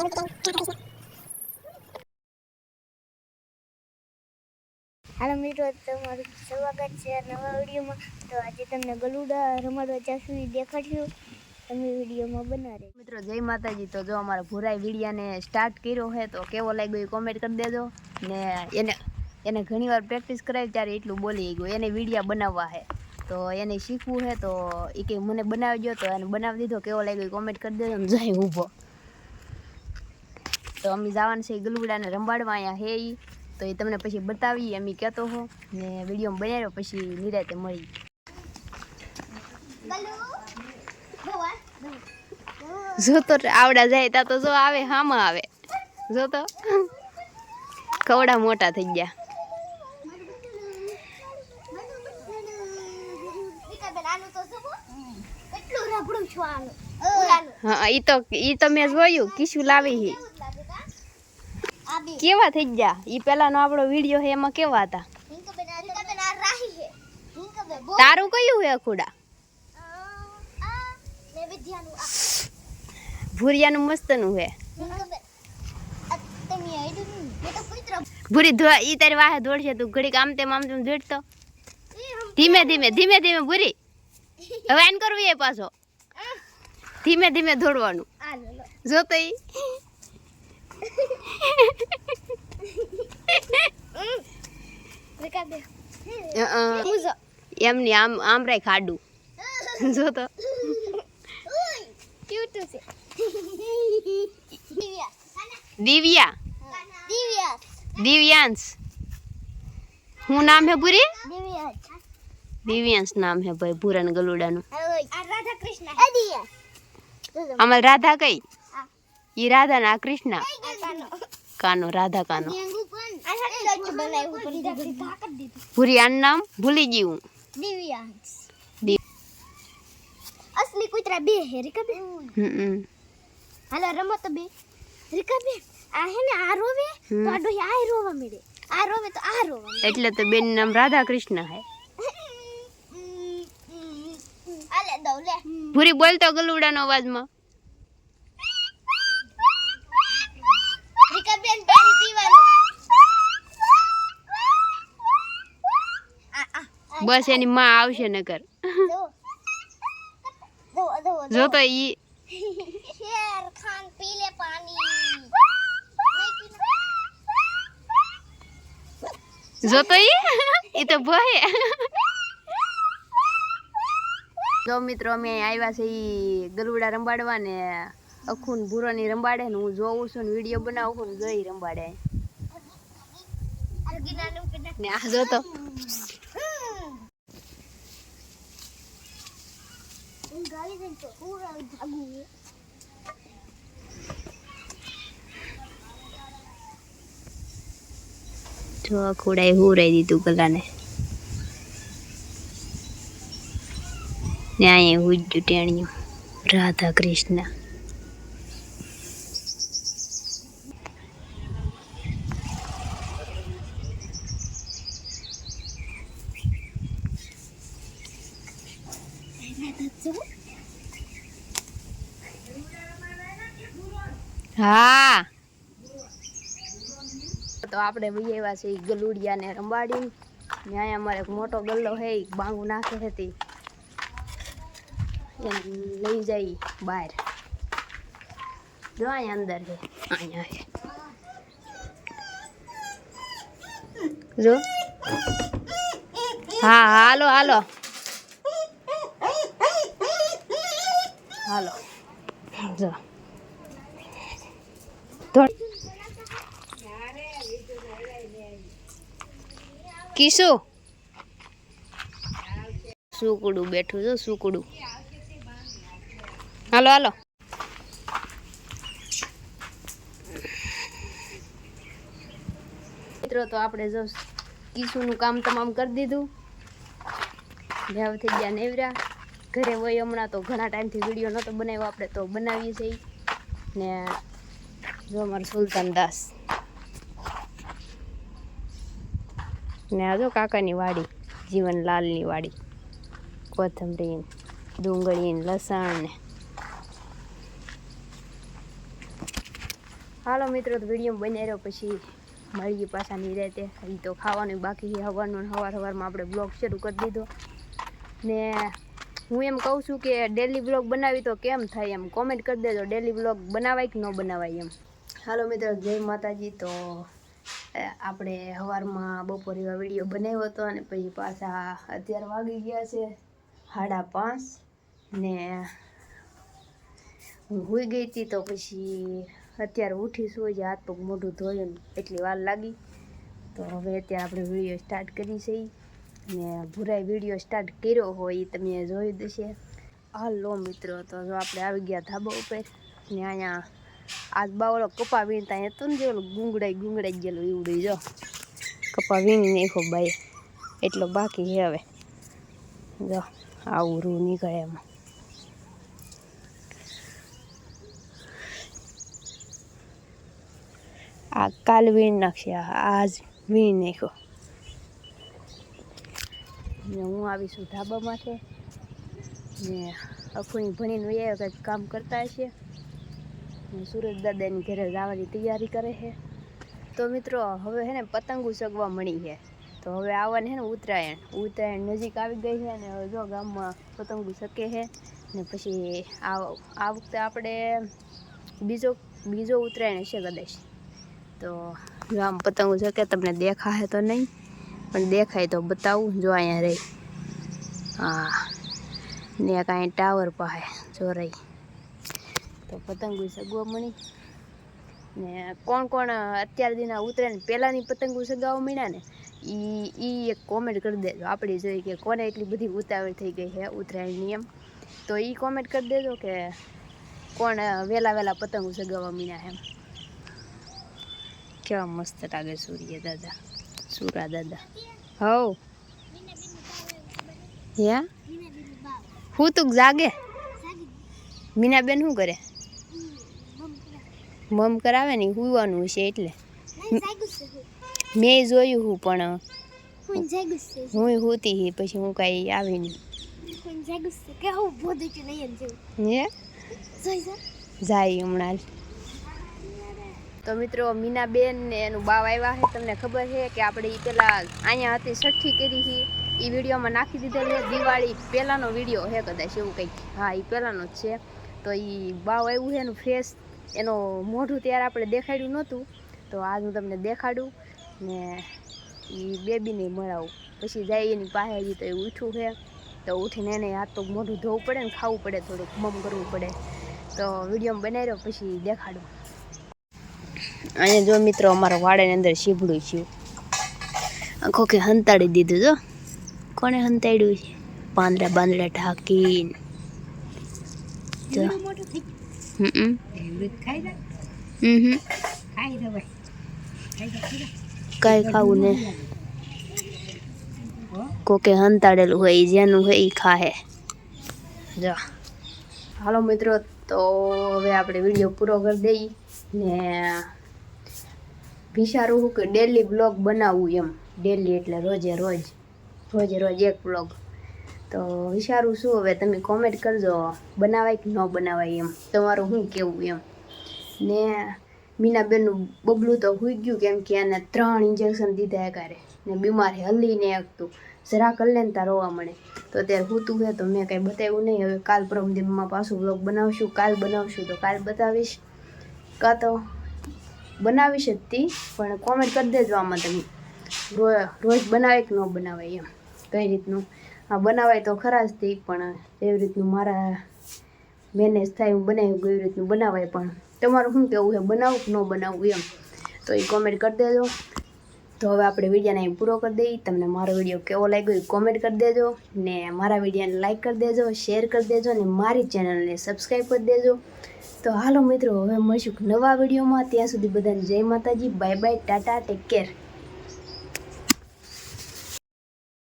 હાલો મિત્રો, તમારું સ્વાગત છે નવા વિડીયોમાં. તો આજે તમને ગલુડા રમાડવા જાશું દેખાડશું, તમે વિડીયોમાં બના રહે. મિત્રો જય માતાજી. તો જો અમારા ભૂરાઈ વિડીયાને સ્ટાર્ટ કર્યો છે તો કેવો લાગ્યો એ કોમેન્ટ કરી દેજો. ને એને ઘણીવાર પ્રેક્ટિસ કરાવી ત્યારે એટલું બોલી ગયું. એને વિડીયા બનાવવા છે તો એને શીખવું છે તો એ કે મને બનાવી દો, તો એને બનાવી દીધો. કેવો લાગ્યો એ કોમેન્ટ કરી દેજો. જાય ઊભો તો અમે જવાનું છે ગલુડાને રંબાડવા. અહીંયા હે ઈ તો એ તમને પછી બતાવી એમ કહેતો હો ને વિડીયો બનાવ્યો પછી નિરાતે મળી. જો તો આવડા જાય તા તો જો આવે હામાં આવે. જો તો કવડા મોટા થઈ ગયા. હા ઈ તો મેં જોયું કિશું લાવી હી કેવા થઈ ગયા. ઈ પેલાનો આપણો વિડીયો છે એમાં કેવા હતા. તારું કયું હે ખુડા? ભૂરિયાનું મસ્તનું હે. ભૂરી ઈ તારી વાહે દોડશે તું ઘડીક આમ તેમ દોડતો. ધીમે ધીમે ધીમે ધીમે ભૂરી. હવે આન કરવું એ પાછો ધીમે ધીમે દોડવાનું. જો તો ઈ એમની આમ આમ રાય ખાડું. જો તો દિવ્યા દિવ્यांश શું નામ હે પૂરી? દિવ્यांश નામ હે ભાઈ પૂરા ગલુડાનું. અમાર રાધા કઈ? ઈ રાધા ના કૃષ્ણ કાનો. રાધા કાનો. પૂરી આનું નામ ભૂલી ગઈ હું. દિવ્यांश असली कुतरा बे है रिका बे. हालो रमो तो बे रिका बे आ है ने आ रोवे तो आडो आ रोवा मेरे आ रोवे तो आ रोवा એટલે તો બેન નામ રાધા કૃષ્ણ હે. આલે દો લે પૂરી બોલતો ગલુડાનો અવાજમાં. રીકા બેન પાણી પીવાનું. બસ એની માં આવશે નકર. જો તો ઈ शेर खान पी ले पानी. જો તો ઈ તો ભય. જો મિત્રો અમે આવ્યા છે ઈ ગલુડા રંબાડવા ને અખુન ભૂરોની રંબાડે ને હું જોઉં છું ને વિડીયો બનાવું છું ને જોઈ રંબાડે ને આ જો તો જો ખોડાઈ હુરાઈ દીધું ગલાને ને અહીંયા હુજ્જુ ટેણિયું રાધા કૃષ્ણ. હા તો આપણે ભાઈ એવા છે ગલુડિયાને રંબાડી ને અહીંયા અમારે એક મોટો ગલ્લો હે બાંગુ નાખે હતી એને લઈ જાય બહાર. જો અહીંયા અંદર છે અહીંયા છે જો. હા હાલો હાલો હાલો જો કિશુ સુકડું બેઠું જો સુકડું. હાલો હાલો મિત્રો તો આપણે જો કિશુનું કામ તમામ કરી દીધું. ભેવ થઈ ગયા નેવરા ઘરે હોય હમણાં. તો ઘણા ટાઈમથી વિડીયો નહોતો બનાવ્યો આપણે તો બનાવીએ છીએ ને જો અમારું સુલતાન દાસ ને આ જો કાકાની વાડી જીવનલાલની વાડી. કોથમરી ડુંગળી લસણ ને હાલો મિત્રો, તો વિડીયો બની રહ્યો પછી મળીએ પાછા નહીં રહેતે. હજી તો ખાવાનું બાકી છે. સવારનું સવારમાં આપણે બ્લોગ શરૂ કરી દીધો ને હું એમ કહું છું કે ડેલી બ્લોગ બનાવી તો કેમ થાય એમ કોમેન્ટ કરી દેજો. ડેલી બ્લોગ બનાવાય કે ન બનાવાય એમ. હાલો મિત્રો, જય માતાજી. તો આપણે સવારમાં બપોરે વિડીયો બનાવ્યો હતો અને પછી પાછા અત્યારે વાગી ગયા છે 5:30 ને હું સૂઈ ગઈ હતી. તો પછી અત્યારે ઉઠી સુઈ જ હાથ પગ મોઢું ધોયું એટલી વાર લાગી. તો હવે અત્યારે આપણે વિડીયો સ્ટાર્ટ કરી છે ને ભૂરાઈ વિડીયો સ્ટાર્ટ કર્યો હોય એ તમે જોઈ દેશે. હાલો મિત્રો, તો જો આપણે આવી ગયા ધાબા ઉપર ને અહીંયા આજ બાવળો કપા વીણતા હતું ને જે ગુંગળાઈ ગયેલું એવડું જો કપા વીણી નાખો બાઈ એટલો બાકી છે. હવે જો આવું રૂ નીકળે એમાં. આ કાલ વીણ નાખશે, આજ વીણ નાખ્યો. ને હું આવીશું ધાબામાંથી ને અખુની ભણીને વૈયા કંઈક કામ કરતા હશે. સુરજ દાદાની ઘરે જવાની તૈયારી કરે છે. તો મિત્રો હવે છે ને પતંગો સગવા મળી છે. તો હવે આવવાની છે ને ઉત્તરાયણ નજીક આવી ગઈ છે ને હવે જો ગામમાં પતંગો શકે છે ને પછી આ વખતે આપણે બીજો ઉત્તરાયણ હશે કદાચ. તો જો આમ પતંગો શકે તમને દેખાશે તો નહીં પણ દેખાય તો બતાવું. જો અહીંયા રહી હા ને કાંઈ ટાવર પાસે જો રહી. તો પતંગો સગવા મળી ને કોણ અત્યાર દિના ઉતરાયણ પહેલાંની પતંગો સગાવવા મળ્યા ને એ એક કોમેન્ટ કરી દેજો. આપણે જોઈએ કે કોને એટલી બધી ઉતાવળ થઈ ગઈ છે ઉત્તરાયણની એમ. તો એ કોમેન્ટ કરી દેજો કે કોણ વહેલા પતંગો સગાવવા મળ્યા એમ. કેવા મસ્ત લાગે સુરા દાદા. હવ યા હું તું જાગે મીનાબેન શું કરે? મમ કરાવે ને હુવાનું છે એટલે મેં જોયું હું પણ હું હુતી પછી હું કાંઈ આવી નહીં. જાય હમણાં. તો મિત્રો મીનાબેન ને એનું બાવ આવ્યા છે. તમને ખબર છે કે આપણે એ પહેલાં અહીંયા હતી છઠ્ઠી કરી હતી એ વિડીયોમાં નાખી દીધેલ છે. દિવાળી પહેલાંનો વિડીયો છે કદાચ એવું કંઈક. હા એ પહેલાંનો જ છે. તો એ બાવ આવ્યું છે એનું ફેસ એનું મોઢું ત્યારે આપણે દેખાડ્યું નહોતું. તો આજ હું તમને દેખાડું ને એ બેબીને મળાવું. પછી જાય એની પાસે હજી તો એ ઉઠ્યું છે. તો ઉઠીને એને હાથ પગ મોઢું ધોવું પડે ને ખાવું પડે થોડુંક મમ કરવું પડે. તો વિડીયોમાં બનાવી રહ્યો પછી દેખાડું. અહીંયા જો મિત્રો અમારા વાડાની અંદર શીભડું છે આખો કે હંતાડી દીધું. જો કોને હંતાડ્યું છે? પાંદડા ઢાંકીને જો. કાંઈ ખાવું ને કોકે હંતાડેલું હોય જેનું હોય એ ખાહે. જો હાલો મિત્રો, તો હવે આપણે વિડીયો પૂરો કરી દઈએ ને વિચારું કે ડેલી બ્લોગ બનાવવું એમ. ડેલી એટલે રોજે એક બ્લોગ. તો વિચારું છું હવે તમે કોમેન્ટ કરજો બનાવાય કે ન બનાવાય એમ. તમારું શું કેવું એમ. ને મીનાબેનનું બબલું તો સૂઈ ગયું કેમ કે એને 3 ઇન્જેક્શન દીધા એકારે ને બીમાર હલીને એકતું જરાક હલે ને ત્યાં રોવા મળે. તો અત્યારે સૂતું છે તો મેં કાંઈ બતાવ્યું નહીં. હવે કાલ પરમ દિવસમાં પાછું બ્લોગ બનાવશું. કાલ બનાવશું તો કાલ બતાવીશ કાં તો બનાવીશ જ તી. પણ કોમેન્ટ કરી દેજો આમાં તમે રોજ બનાવે કે ન બનાવાય એમ. કઈ રીતનું હા બનાવાય તો ખરા જ તી પણ એવી રીતનું મારા મેનેજ થાય હું બનાવ્યું એવી રીતનું બનાવાય. પણ તમારું શું કહેવું છે બનાવું કે ન બનાવવું એમ તો એ કોમેન્ટ કરી દેજો. તો હવે આપણે વિડીયોને અહીં પૂરો કરી દઈએ. તમને મારો વિડીયો કેવો લાગ્યો એ કોમેન્ટ કરી દેજો ને મારા વિડીયોને લાઈક કરી દેજો, શેર કરી દેજો ને મારી ચેનલને સબસ્ક્રાઈબ કરી દેજો. તો હાલો મિત્રો, હવે મળીશું નવા વિડીયોમાં. ત્યાં સુધી બધાને જય માતાજી, bye bye, Tata, take care.